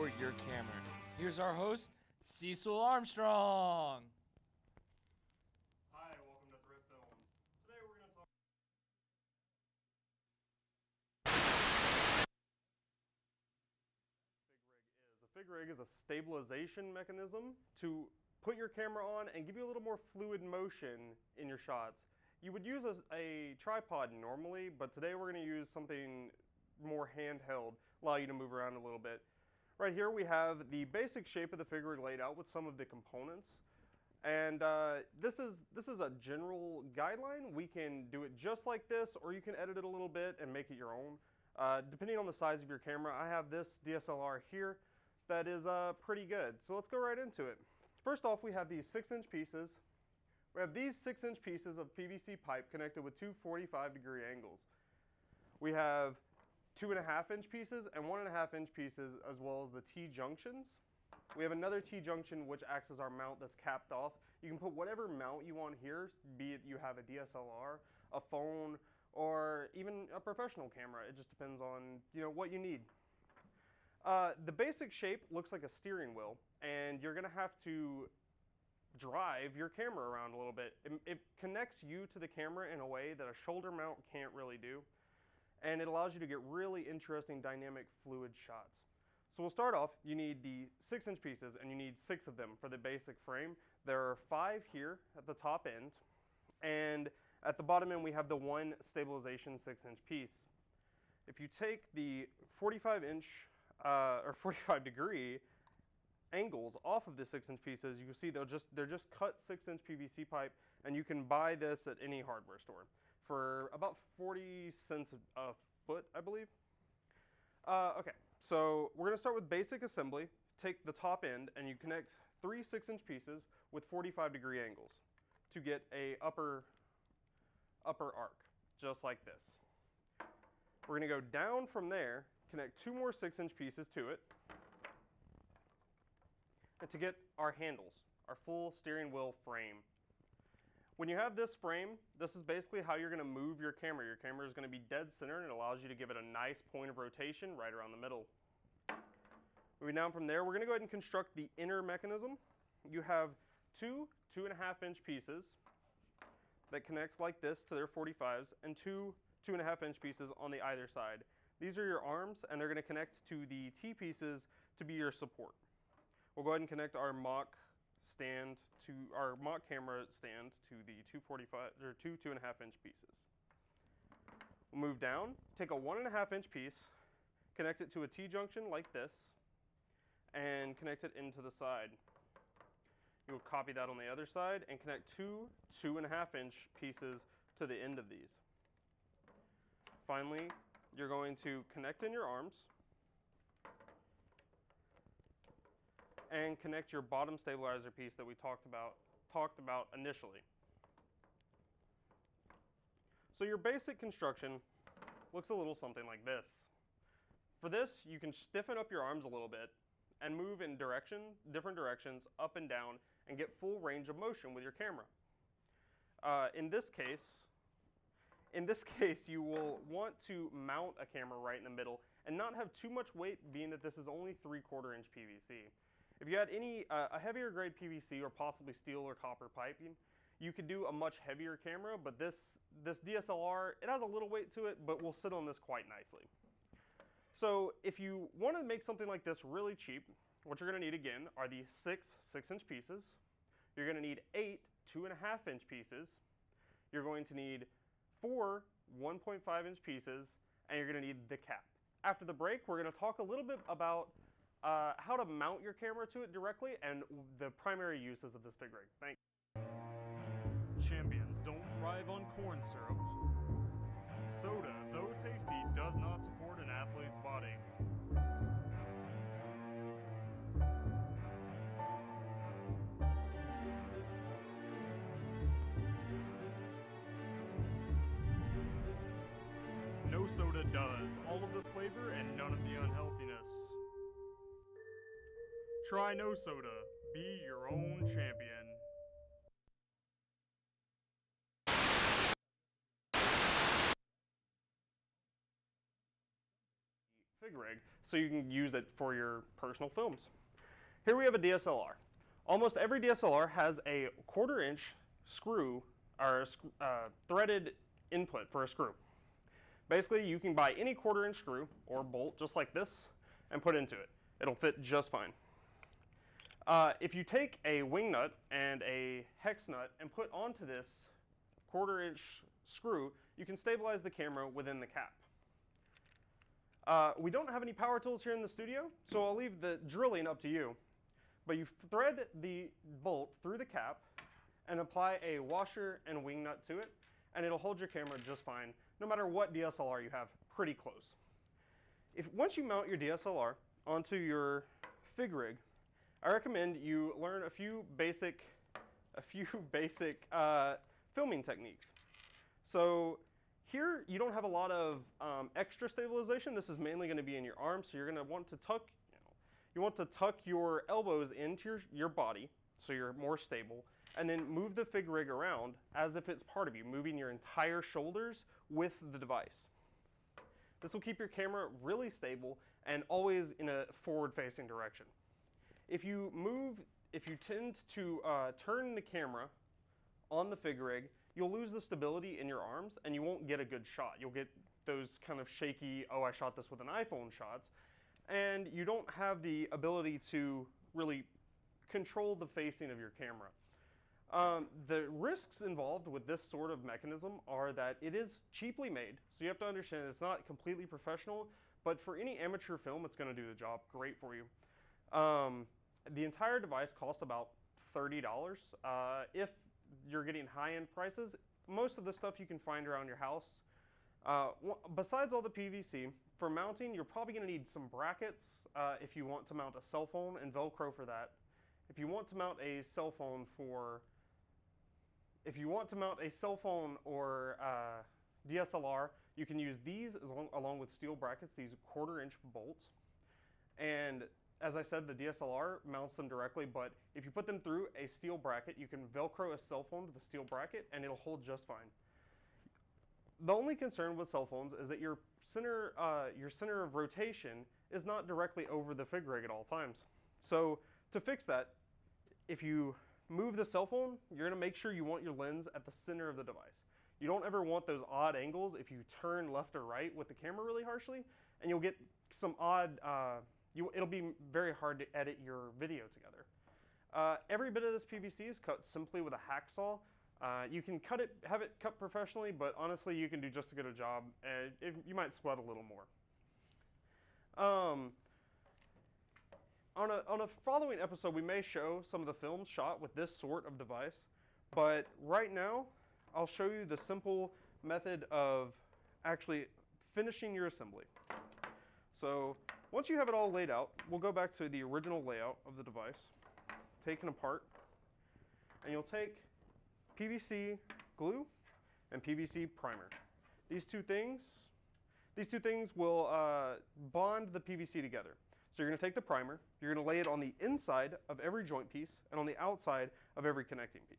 for your camera. Here's our host, Cecil Armstrong. Hi, welcome to ThriftFilm. Today we're going to talk. A fig rig is a stabilization mechanism to put your camera on and give you a little more fluid motion in your shots. You would use a tripod normally, but today we're going to use something more handheld, allow you to move around a little bit. Right here we have the basic shape of the fig rig laid out with some of the components. And this is a general guideline. We can do it just like this, or you can edit it a little bit and make it your own. Depending on the size of your camera, I have this DSLR here that is pretty good. So let's go right into it. First off, we have these 6-inch pieces. We have these 6-inch pieces of PVC pipe connected with two 45-degree angles. We have 2.5-inch pieces and 1.5-inch pieces, as well as the T-junctions. We have another T-junction which acts as our mount that's capped off. You can put whatever mount you want here, be it you have a DSLR, a phone, or even a professional camera. It just depends on what you need. The basic shape looks like a steering wheel, and you're going to have to drive your camera around a little bit. It connects you to the camera in a way that a shoulder mount can't really do, and it allows you to get really interesting dynamic fluid shots. So we'll start off. You need the 6-inch pieces, and you need 6 of them for the basic frame. There are 5 here at the top end, and at the bottom end we have the one stabilization 6-inch piece. If you take the 45-inch or 45-degree angles off of the 6-inch pieces, you can see they're just cut 6-inch PVC pipe, and you can buy this at any hardware store for about 40 cents a foot, I believe. Okay, so we're going to start with basic assembly. Take the top end and you connect 3 6-inch pieces with 45-degree angles to get a upper arc, just like this. We're going to go down from there, connect 2 more 6-inch pieces to it, and to get our handles, our full steering wheel frame. When you have this frame, this is basically how you're going to move your camera. Your camera is going to be dead center, and it allows you to give it a nice point of rotation right around the middle. Moving down from there, we're going to go ahead and construct the inner mechanism. You have 2 2.5-inch pieces that connect like this to their 45s, and 2 2.5-inch pieces on the either side. These are your arms, and they're going to connect to the T pieces to be your support. We'll go ahead and connect our mock camera stand to the 2 2.5-inch pieces. We'll move down, take a 1.5-inch piece, connect it to a T-junction like this, and connect it into the side. You'll copy that on the other side and connect 2 2.5-inch pieces to the end of these. Finally, you're going to connect in your arms and connect your bottom stabilizer piece that we talked about initially. So your basic construction looks a little something like this. For this, you can stiffen up your arms a little bit and move in different directions, up and down, and get full range of motion with your camera. In this case, you will want to mount a camera right in the middle and not have too much weight, being that this is only 3/4-inch PVC. If you had a heavier grade PVC or possibly steel or copper piping, you could do a much heavier camera, but this DSLR, it has a little weight to it, but will sit on this quite nicely. So if you want to make something like this really cheap, what you're going to need again are the 6 6-inch pieces. You're going to need 8 2.5-inch pieces. You're going to need 4 1.5-inch pieces, and you're going to need the cap. After the break, we're going to talk a little bit about how to mount your camera to it directly and the primary uses of this fig rig. Thanks. Champions don't thrive on corn syrup. Soda, though tasty, does not support an athlete's body. No soda does. All of the flavor and none of the unhealthiness. Try no soda. Be your own champion. fig rig so you can use it for your personal films. Here we have a DSLR. Almost every DSLR has a 1/4 inch screw or threaded input for a screw. Basically, you can buy any 1/4 inch screw or bolt just like this and put into it. It'll fit just fine. If you take a wing nut and a hex nut and put onto this 1/4 inch screw, you can stabilize the camera within the cap. We don't have any power tools here in the studio, so I'll leave the drilling up to you. But you thread the bolt through the cap and apply a washer and wing nut to it, and it'll hold your camera just fine, no matter what DSLR you have, pretty close. Once you mount your DSLR onto your fig rig, I recommend you learn a few basic filming techniques. So here you don't have a lot of extra stabilization. This is mainly going to be in your arms, so you're going to want to tuck your elbows into your body so you're more stable, and then move the fig rig around as if it's part of you, moving your entire shoulders with the device. This will keep your camera really stable and always in a forward-facing direction. If you tend to turn the camera on the fig rig, you'll lose the stability in your arms and you won't get a good shot. You'll get those kind of shaky, oh, I shot this with an iPhone shots, and you don't have the ability to really control the facing of your camera. The risks involved with this sort of mechanism are that it is cheaply made, so you have to understand it's not completely professional, but for any amateur film, it's going to do the job great for you. The entire device costs about $30. If you're getting high-end prices, most of the stuff you can find around your house. Besides all the PVC, for mounting, you're probably going to need some brackets if you want to mount a cell phone, and Velcro for that. If you want to mount a cell phone or DSLR, you can use these along with steel brackets, these 1/4 inch bolts. And as I said, the DSLR mounts them directly, but if you put them through a steel bracket, you can Velcro a cell phone to the steel bracket and it'll hold just fine. The only concern with cell phones is that your center of rotation is not directly over the fig rig at all times. So to fix that, if you move the cell phone, you're going to make sure you want your lens at the center of the device. You don't ever want those odd angles if you turn left or right with the camera really harshly, and you'll get some odd, it'll be very hard to edit your video together. Every bit of this PVC is cut simply with a hacksaw. You can have it cut professionally, but honestly, you can do just as good a job. You might sweat a little more. On a following episode, we may show some of the films shot with this sort of device, but right now, I'll show you the simple method of actually finishing your assembly. So once you have it all laid out, we'll go back to the original layout of the device, taken apart, and you'll take PVC glue and PVC primer. These two things will bond the PVC together. So you're going to take the primer, you're going to lay it on the inside of every joint piece and on the outside of every connecting piece.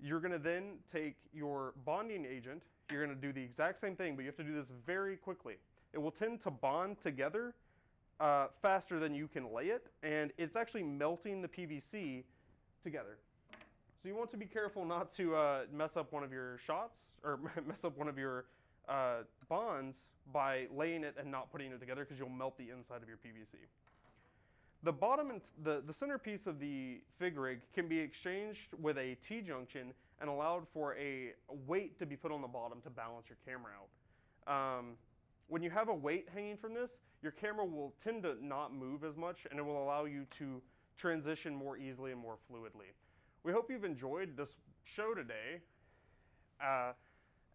You're going to then take your bonding agent, you're going to do the exact same thing, but you have to do this very quickly. It will tend to bond together faster than you can lay it, and it's actually melting the PVC together. So you want to be careful not to mess up one of your shots, or mess up one of your bonds by laying it and not putting it together, because you'll melt the inside of your PVC. The bottom and the centerpiece of the fig rig can be exchanged with a T-junction and allowed for a weight to be put on the bottom to balance your camera out. When you have a weight hanging from this, your camera will tend to not move as much, and it will allow you to transition more easily and more fluidly. We hope you've enjoyed this show today.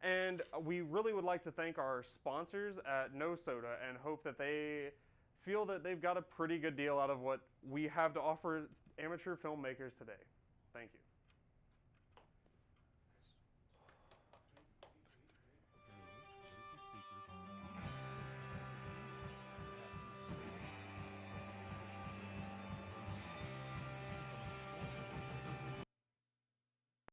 And we really would like to thank our sponsors at No Soda and hope that they feel that they've got a pretty good deal out of what we have to offer amateur filmmakers today. Thank you.